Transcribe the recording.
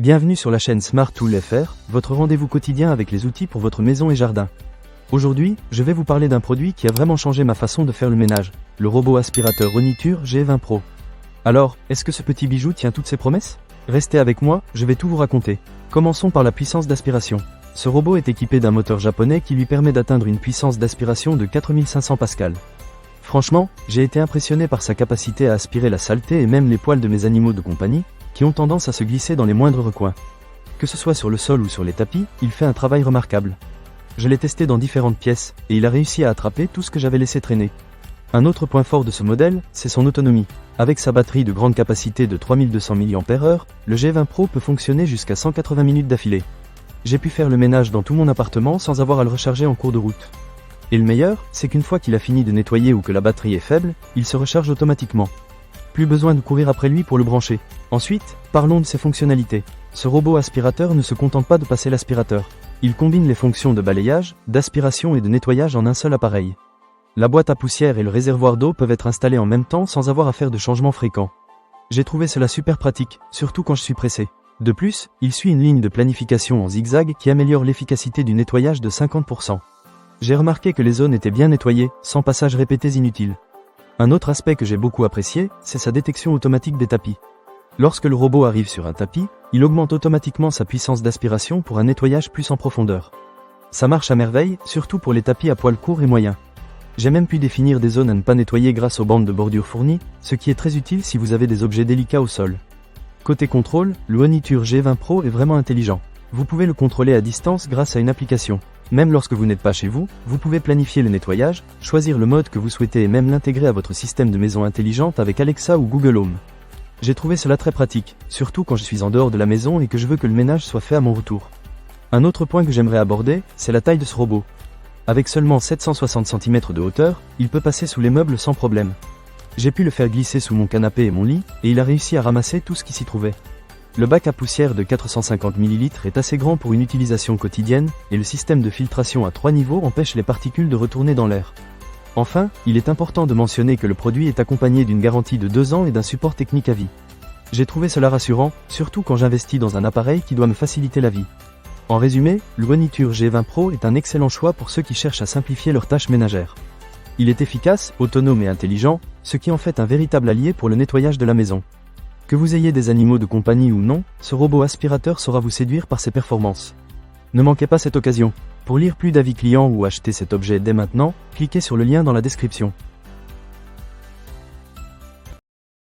Bienvenue sur la chaîne Smart Tool FR, votre rendez-vous quotidien avec les outils pour votre maison et jardin. Aujourd'hui, je vais vous parler d'un produit qui a vraiment changé ma façon de faire le ménage, le robot aspirateur Oniture G20 Pro. Alors, est-ce que ce petit bijou tient toutes ses promesses? Restez avec moi, je vais tout vous raconter. Commençons par la puissance d'aspiration. Ce robot est équipé d'un moteur japonais qui lui permet d'atteindre une puissance d'aspiration de 4500 Pascal. Franchement, j'ai été impressionné par sa capacité à aspirer la saleté et même les poils de mes animaux de compagnie, qui ont tendance à se glisser dans les moindres recoins. Que ce soit sur le sol ou sur les tapis, il fait un travail remarquable. Je l'ai testé dans différentes pièces, et il a réussi à attraper tout ce que j'avais laissé traîner. Un autre point fort de ce modèle, c'est son autonomie. Avec sa batterie de grande capacité de 3200 mAh, le G20 Pro peut fonctionner jusqu'à 180 minutes d'affilée. J'ai pu faire le ménage dans tout mon appartement sans avoir à le recharger en cours de route. Et le meilleur, c'est qu'une fois qu'il a fini de nettoyer ou que la batterie est faible, il se recharge automatiquement. Plus besoin de courir après lui pour le brancher. Ensuite, parlons de ses fonctionnalités. Ce robot aspirateur ne se contente pas de passer l'aspirateur. Il combine les fonctions de balayage, d'aspiration et de nettoyage en un seul appareil. La boîte à poussière et le réservoir d'eau peuvent être installés en même temps sans avoir à faire de changements fréquents. J'ai trouvé cela super pratique, surtout quand je suis pressé. De plus, il suit une ligne de planification en zigzag qui améliore l'efficacité du nettoyage de 50%. J'ai remarqué que les zones étaient bien nettoyées, sans passages répétés inutiles. Un autre aspect que j'ai beaucoup apprécié, c'est sa détection automatique des tapis. Lorsque le robot arrive sur un tapis, il augmente automatiquement sa puissance d'aspiration pour un nettoyage plus en profondeur. Ça marche à merveille, surtout pour les tapis à poils courts et moyens. J'ai même pu définir des zones à ne pas nettoyer grâce aux bandes de bordure fournies, ce qui est très utile si vous avez des objets délicats au sol. Côté contrôle, le Oniture G20 Pro est vraiment intelligent. Vous pouvez le contrôler à distance grâce à une application. Même lorsque vous n'êtes pas chez vous, vous pouvez planifier le nettoyage, choisir le mode que vous souhaitez et même l'intégrer à votre système de maison intelligente avec Alexa ou Google Home. J'ai trouvé cela très pratique, surtout quand je suis en dehors de la maison et que je veux que le ménage soit fait à mon retour. Un autre point que j'aimerais aborder, c'est la taille de ce robot. Avec seulement 760 cm de hauteur, il peut passer sous les meubles sans problème. J'ai pu le faire glisser sous mon canapé et mon lit, et il a réussi à ramasser tout ce qui s'y trouvait. Le bac à poussière de 450 ml est assez grand pour une utilisation quotidienne, et le système de filtration à 3 niveaux empêche les particules de retourner dans l'air. Enfin, il est important de mentionner que le produit est accompagné d'une garantie de 2 ans et d'un support technique à vie. J'ai trouvé cela rassurant, surtout quand j'investis dans un appareil qui doit me faciliter la vie. En résumé, le Oniture G20 Pro est un excellent choix pour ceux qui cherchent à simplifier leurs tâches ménagères. Il est efficace, autonome et intelligent, ce qui en fait un véritable allié pour le nettoyage de la maison. Que vous ayez des animaux de compagnie ou non, ce robot aspirateur saura vous séduire par ses performances. Ne manquez pas cette occasion. Pour lire plus d'avis clients ou acheter cet objet dès maintenant, cliquez sur le lien dans la description.